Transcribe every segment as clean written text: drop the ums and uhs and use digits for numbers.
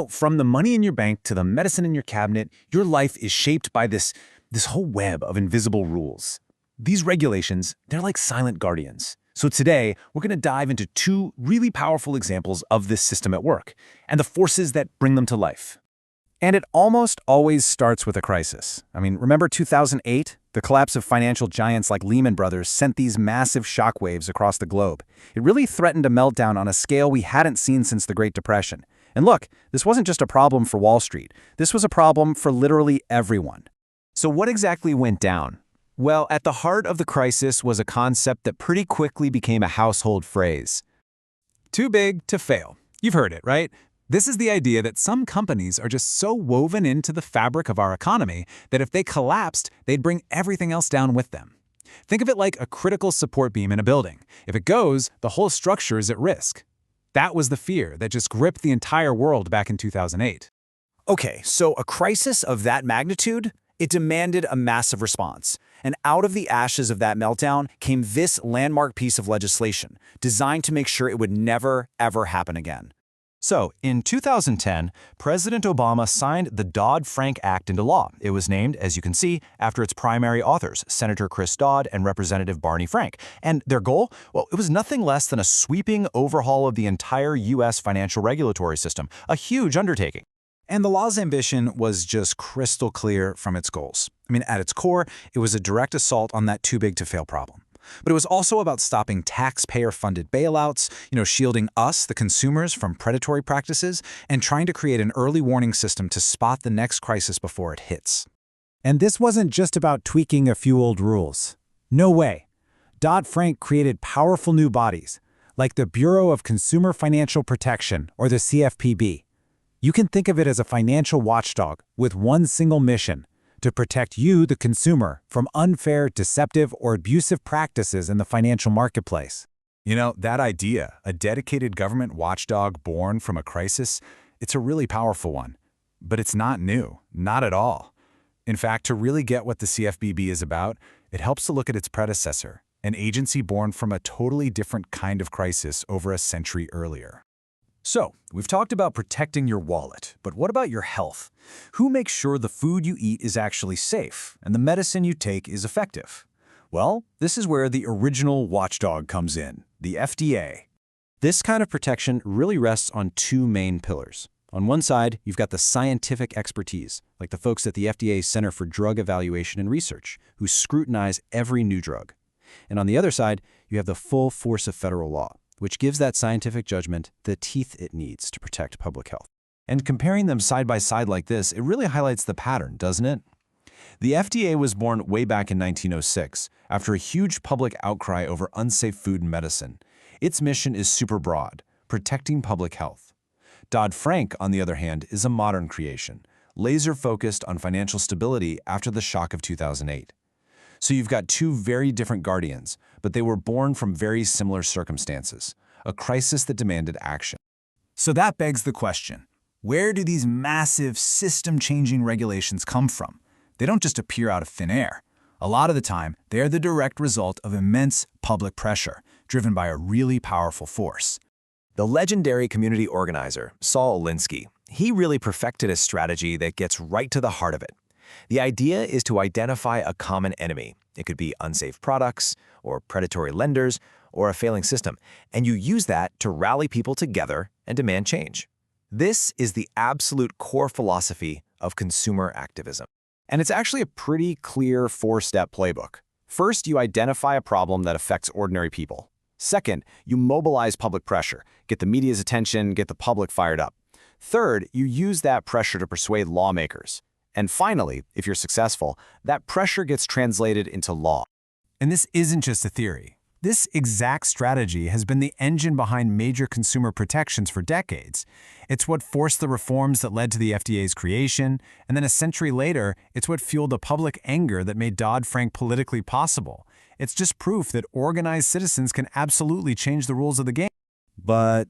From the money in your bank to the medicine in your cabinet, your life is shaped by this whole web of invisible rules. These regulations, they're like silent guardians. So today, we're going to dive into two really powerful examples of this system at work and the forces that bring them to life. And it almost always starts with a crisis. Remember 2008? The collapse of financial giants like Lehman Brothers sent these massive shockwaves across the globe. It really threatened a meltdown on a scale we hadn't seen since the Great Depression. And look, this wasn't just a problem for Wall Street. This was a problem for literally everyone. So what exactly went down? Well, at the heart of the crisis was a concept that pretty quickly became a household phrase. Too big to fail. You've heard it, right? This is the idea that some companies are just so woven into the fabric of our economy that if they collapsed, they'd bring everything else down with them. Think of it like a critical support beam in a building. If it goes, the whole structure is at risk. That was the fear that just gripped the entire world back in 2008. Okay, so a crisis of that magnitude, it demanded a massive response. And out of the ashes of that meltdown came this landmark piece of legislation, designed to make sure it would never, ever happen again. So, in 2010, President Obama signed the Dodd-Frank Act into law. It was named, as you can see, after its primary authors, Senator Chris Dodd and Representative Barney Frank. And their goal? Well, it was nothing less than a sweeping overhaul of the entire U.S. financial regulatory system, a huge undertaking. And the law's ambition was just crystal clear from its goals. At its core, it was a direct assault on that too-big-to-fail problem. But it was also about stopping taxpayer-funded bailouts, shielding us, the consumers, from predatory practices, and trying to create an early warning system to spot the next crisis before it hits. And this wasn't just about tweaking a few old rules. No way. Dodd-Frank created powerful new bodies, like the Bureau of Consumer Financial Protection, or the CFPB. You can think of it as a financial watchdog with one single mission: to protect you, the consumer, from unfair, deceptive, or abusive practices in the financial marketplace. That idea, a dedicated government watchdog born from a crisis, it's a really powerful one. But it's not new, not at all. In fact, to really get what the CFPB is about, it helps to look at its predecessor, an agency born from a totally different kind of crisis over a century earlier. So, we've talked about protecting your wallet, but what about your health? Who makes sure the food you eat is actually safe and the medicine you take is effective? Well, this is where the original watchdog comes in, the FDA. This kind of protection really rests on two main pillars. On one side, you've got the scientific expertise, like the folks at the FDA Center for Drug Evaluation and Research, who scrutinize every new drug. And on the other side, you have the full force of federal law, which gives that scientific judgment the teeth it needs to protect public health. And comparing them side by side like this, it really highlights the pattern, doesn't it? The FDA was born way back in 1906, after a huge public outcry over unsafe food and medicine. Its mission is super broad, protecting public health. Dodd-Frank, on the other hand, is a modern creation, laser-focused on financial stability after the shock of 2008. So you've got two very different guardians, but they were born from very similar circumstances, a crisis that demanded action. So that begs the question, where do these massive system-changing regulations come from? They don't just appear out of thin air. A lot of the time, they're the direct result of immense public pressure, driven by a really powerful force. The legendary community organizer, Saul Alinsky, he really perfected a strategy that gets right to the heart of it. The idea is to identify a common enemy. It could be unsafe products, or predatory lenders, or a failing system, and you use that to rally people together and demand change. This is the absolute core philosophy of consumer activism. And it's actually a pretty clear four-step playbook. First, you identify a problem that affects ordinary people. Second, you mobilize public pressure, get the media's attention, get the public fired up. Third, you use that pressure to persuade lawmakers. And finally, if you're successful, that pressure gets translated into law. And this isn't just a theory. This exact strategy has been the engine behind major consumer protections for decades. It's what forced the reforms that led to the FDA's creation, and then a century later, it's what fueled the public anger that made Dodd-Frank politically possible. It's just proof that organized citizens can absolutely change the rules of the game. But,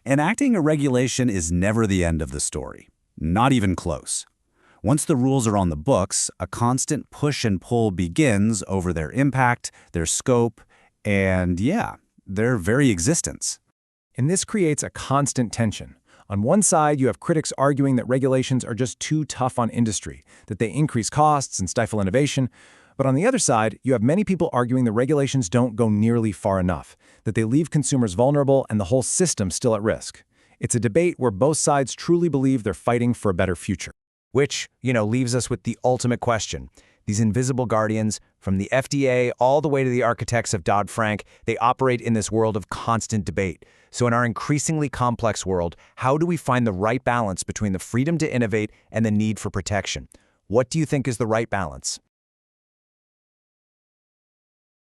enacting a regulation is never the end of the story. Not even close. Once the rules are on the books, a constant push and pull begins over their impact, their scope, and their very existence. And this creates a constant tension. On one side, you have critics arguing that regulations are just too tough on industry, that they increase costs and stifle innovation. But on the other side, you have many people arguing the regulations don't go nearly far enough, that they leave consumers vulnerable and the whole system still at risk. It's a debate where both sides truly believe they're fighting for a better future. Which, leaves us with the ultimate question. These invisible guardians, from the FDA all the way to the architects of Dodd-Frank, they operate in this world of constant debate. So in our increasingly complex world, how do we find the right balance between the freedom to innovate and the need for protection? What do you think is the right balance?